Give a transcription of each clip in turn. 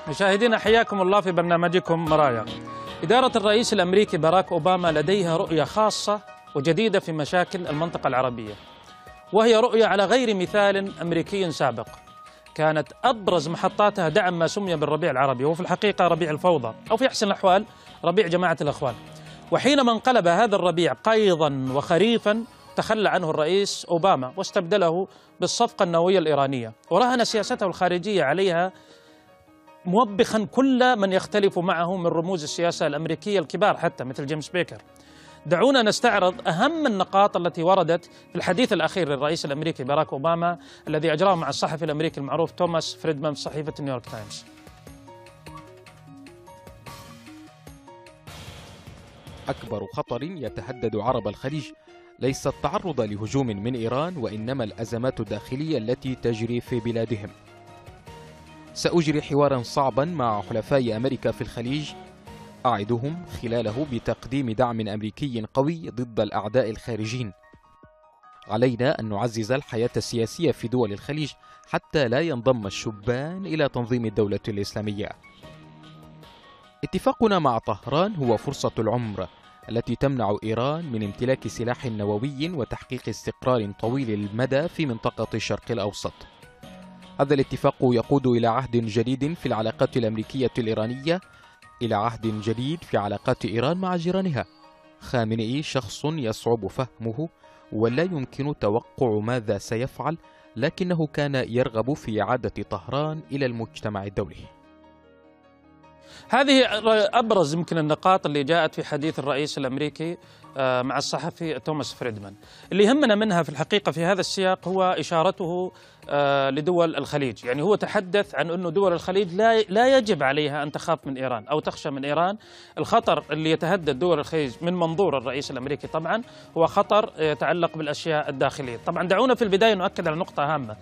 مشاهدينا حياكم الله في برنامجكم مرايا. إدارة الرئيس الأمريكي باراك أوباما لديها رؤية خاصة وجديدة في مشاكل المنطقة العربية، وهي رؤية على غير مثال أمريكي سابق. كانت أبرز محطاتها دعم ما سمي بالربيع العربي، وفي الحقيقة ربيع الفوضى، أو في أحسن الأحوال ربيع جماعة الأخوان. وحينما انقلب هذا الربيع قيضا وخريفا تخلى عنه الرئيس أوباما واستبدله بالصفقة النووية الإيرانية، ورهن سياسته الخارجية عليها، موبخا كل من يختلف معه من رموز السياسة الأمريكية الكبار حتى مثل جيمس بيكر. دعونا نستعرض أهم النقاط التي وردت في الحديث الأخير للرئيس الأمريكي باراك أوباما الذي أجراه مع الصحفي الأمريكي المعروف توماس فريدمان في صحيفة نيويورك تايمز. أكبر خطر يتهدد عرب الخليج ليس التعرض لهجوم من إيران، وإنما الأزمات الداخلية التي تجري في بلادهم. سأجري حوارا صعبا مع حلفاء أمريكا في الخليج، أعدهم خلاله بتقديم دعم أمريكي قوي ضد الأعداء الخارجين. علينا أن نعزز الحياة السياسية في دول الخليج حتى لا ينضم الشبان إلى تنظيم الدولة الإسلامية. اتفاقنا مع طهران هو فرصة العمر التي تمنع إيران من امتلاك سلاح نووي وتحقيق استقرار طويل المدى في منطقة الشرق الأوسط. هذا الاتفاق يقود إلى عهد جديد في العلاقات الأمريكية الإيرانية، إلى عهد جديد في علاقات إيران مع جيرانها. خامنئي شخص يصعب فهمه ولا يمكن توقع ماذا سيفعل، لكنه كان يرغب في إعادة طهران إلى المجتمع الدولي. هذه أبرز يمكن النقاط اللي جاءت في حديث الرئيس الأمريكي مع الصحفي توماس فريدمان. اللي يهمنا منها في الحقيقة في هذا السياق هو إشارته لدول الخليج. يعني هو تحدث عن أنه دول الخليج لا يجب عليها أن تخاف من إيران أو تخشى من إيران. الخطر اللي يتهدد دول الخليج من منظور الرئيس الأمريكي طبعا هو خطر يتعلق بالأشياء الداخلية. طبعا دعونا في البداية نؤكد على نقطة هامة.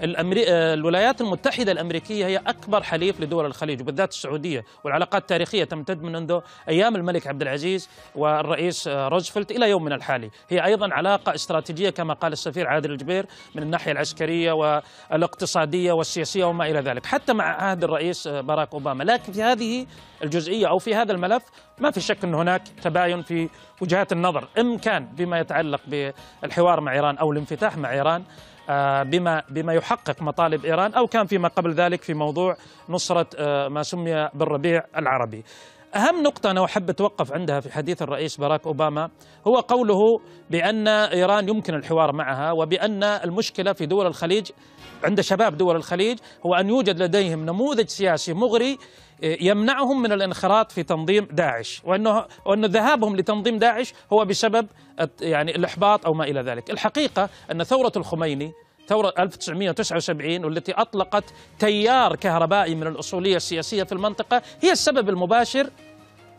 الولايات المتحدة الأمريكية هي أكبر حليف لدول الخليج، وبالذات السعودية، والعلاقات التاريخية تمتد منذ أيام الملك عبد العزيز والرئيس روزفلت إلى يومنا الحالي. هي أيضا علاقة استراتيجية كما قال السفير عادل الجبير من الناحية العسكرية والاقتصادية والسياسية وما إلى ذلك، حتى مع عهد الرئيس باراك أوباما. لكن في هذه الجزئية أو في هذا الملف ما في شك أن هناك تباين في وجهات النظر، إن كان بما يتعلق بالحوار مع إيران أو الانفتاح مع إيران بما يحقق مطالب إيران، أو كان فيما قبل ذلك في موضوع نصرة ما سمي بالربيع العربي. أهم نقطة أنا أحب أتوقف عندها في حديث الرئيس باراك أوباما هو قوله بأن إيران يمكن الحوار معها، وبأن المشكلة في دول الخليج عند شباب دول الخليج هو أن يوجد لديهم نموذج سياسي مغري يمنعهم من الانخراط في تنظيم داعش، وأن ذهابهم لتنظيم داعش هو بسبب يعني الإحباط أو ما إلى ذلك. الحقيقة أن ثورة الخميني ثورة 1979 والتي أطلقت تيار كهربائي من الأصولية السياسية في المنطقة هي السبب المباشر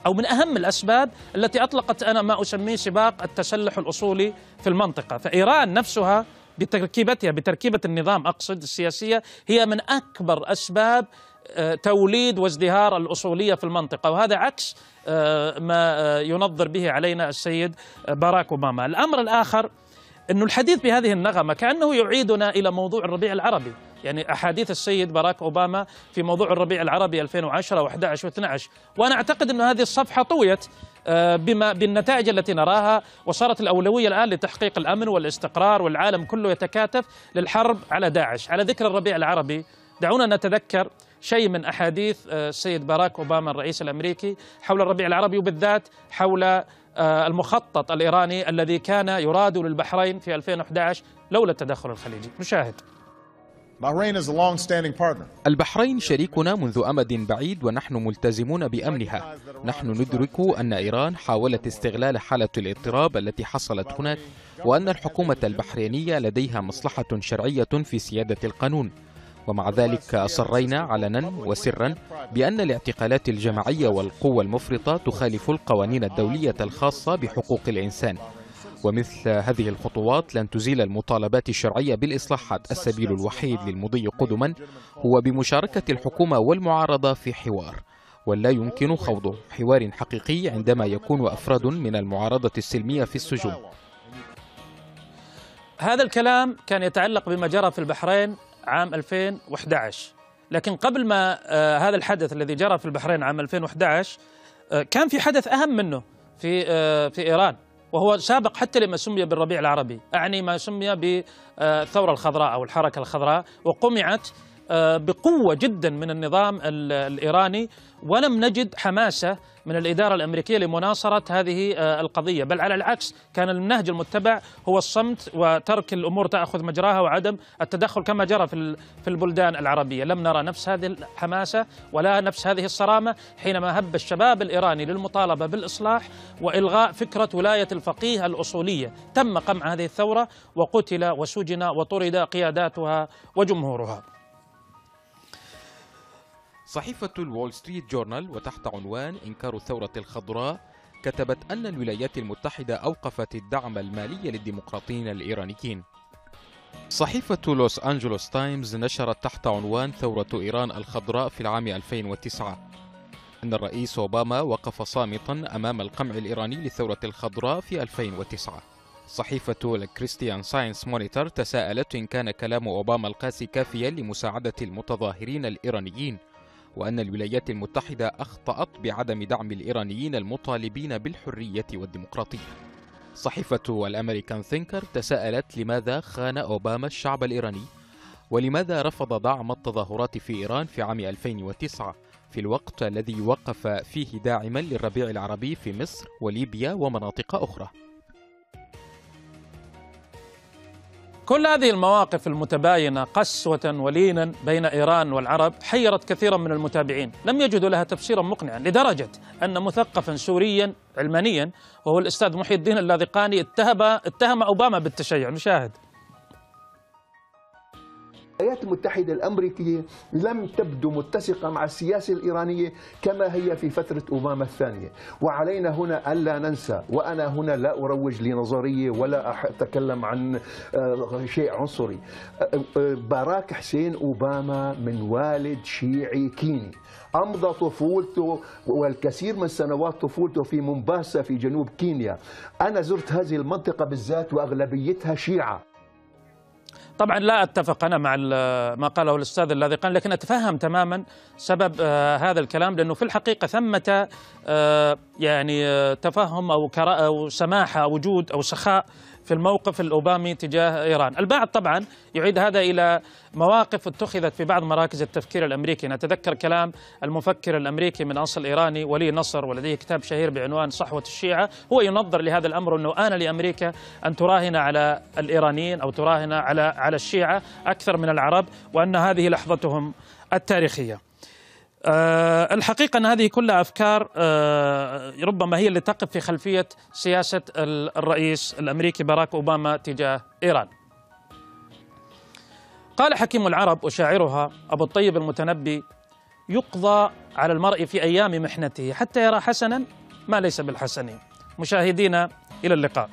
أو من أهم الأسباب التي أطلقت أنا ما أسميه سباق التسلح الأصولي في المنطقة. فإيران نفسها بتركيبة النظام أقصد السياسية هي من أكبر أسباب توليد وازدهار الأصولية في المنطقة، وهذا عكس ما ينظر به علينا السيد باراك أوباما. الأمر الآخر أن الحديث بهذه النغمة كأنه يعيدنا إلى موضوع الربيع العربي. يعني أحاديث السيد باراك أوباما في موضوع الربيع العربي 2010 و11 و12، وأنا أعتقد أن هذه الصفحة طويت بالنتائج التي نراها، وصارت الأولوية الآن لتحقيق الأمن والاستقرار، والعالم كله يتكاتف للحرب على داعش. على ذكر الربيع العربي دعونا نتذكر شيء من أحاديث السيد باراك أوباما الرئيس الأمريكي حول الربيع العربي، وبالذات حول المخطط الإيراني الذي كان يراد للبحرين في 2011 لولا التدخل الخليجي. نشاهد. البحرين شريكنا منذ أمد بعيد ونحن ملتزمون بأمنها. نحن ندرك أن إيران حاولت استغلال حالة الاضطراب التي حصلت هناك، وأن الحكومة البحرينية لديها مصلحة شرعية في سيادة القانون، ومع ذلك أصرينا علنا وسرا بأن الاعتقالات الجماعية والقوة المفرطة تخالف القوانين الدولية الخاصة بحقوق الإنسان. ومثل هذه الخطوات لن تزيل المطالبات الشرعية بالإصلاحات. السبيل الوحيد للمضي قدما هو بمشاركة الحكومة والمعارضة في حوار، ولا يمكن خوض حوار حقيقي عندما يكون أفراد من المعارضة السلمية في السجون. هذا الكلام كان يتعلق بما جرى في البحرين عام 2011. لكن قبل ما هذا الحدث الذي جرى في البحرين عام 2011 كان في حدث أهم منه في إيران، وهو سابق حتى لما سمي بالربيع العربي، أعني ما سمي بالثورة الخضراء أو الحركة الخضراء، وقمعت بقوة جدا من النظام الإيراني، ولم نجد حماسة من الإدارة الأمريكية لمناصرة هذه القضية، بل على العكس كان النهج المتبع هو الصمت وترك الأمور تأخذ مجراها وعدم التدخل كما جرى في البلدان العربية. لم نرى نفس هذه الحماسة ولا نفس هذه الصرامة حينما هب الشباب الإيراني للمطالبة بالإصلاح وإلغاء فكرة ولاية الفقيه الأصولية. تم قمع هذه الثورة وقتل وسجن وطرد قياداتها وجمهورها. صحيفة الوول ستريت جورنال وتحت عنوان إنكار الثورة الخضراء كتبت أن الولايات المتحدة أوقفت الدعم المالي للديمقراطيين الإيرانيين. صحيفة لوس أنجلوس تايمز نشرت تحت عنوان ثورة إيران الخضراء في العام 2009 أن الرئيس أوباما وقف صامتا أمام القمع الإيراني للثورة الخضراء في 2009. صحيفة الكريستيان ساينس مونيتور تساءلت إن كان كلام أوباما القاسي كافيا لمساعدة المتظاهرين الإيرانيين، وأن الولايات المتحدة أخطأت بعدم دعم الإيرانيين المطالبين بالحرية والديمقراطية. صحيفة الأمريكان ثينكر تساءلت لماذا خان أوباما الشعب الإيراني، ولماذا رفض دعم التظاهرات في إيران في عام 2009 في الوقت الذي وقف فيه داعما للربيع العربي في مصر وليبيا ومناطق أخرى. كل هذه المواقف المتباينة قسوة ولينا بين إيران والعرب حيرت كثيرا من المتابعين، لم يجدوا لها تفسيرا مقنعا، لدرجة أن مثقفا سوريا علمانيا وهو الأستاذ محي الدين اللاذقاني اتهم أوباما بالتشيع. نشاهد. الولايات المتحدة الأمريكية لم تبدو متسقة مع السياسة الإيرانية كما هي في فترة أوباما الثانية، وعلينا هنا ألا ننسى، وأنا هنا لا أروج لنظرية ولا أتكلم عن شيء عنصري، باراك حسين أوباما من والد شيعي كيني، أمضى طفولته والكثير من سنوات طفولته في مومباسا في جنوب كينيا. أنا زرت هذه المنطقة بالذات وأغلبيتها شيعة. طبعا لا أتفق أنا مع ما قاله الأستاذ اللاذقاني، لكن أتفهم تماما سبب هذا الكلام، لأنه في الحقيقة ثمة يعني تفهم أو سماحة أو وجود أو سخاء في الموقف الأوبامي تجاه إيران. البعض طبعا يعيد هذا إلى مواقف اتخذت في بعض مراكز التفكير الأمريكي. نتذكر كلام المفكر الأمريكي من أصل إيراني ولي نصر، ولديه كتاب شهير بعنوان صحوة الشيعة، هو ينظر لهذا الأمر أنه آن لأمريكا أن تراهن على الإيرانيين أو تراهن على الشيعة أكثر من العرب، وأن هذه لحظتهم التاريخية. الحقيقة أن هذه كلها أفكار ربما هي اللي تقف في خلفية سياسة الرئيس الأمريكي باراك أوباما تجاه إيران. قال حكيم العرب وشاعرها أبو الطيب المتنبي: يقضى على المرء في أيام محنته حتى يرى حسنا ما ليس بالحسن. مشاهدينا، إلى اللقاء.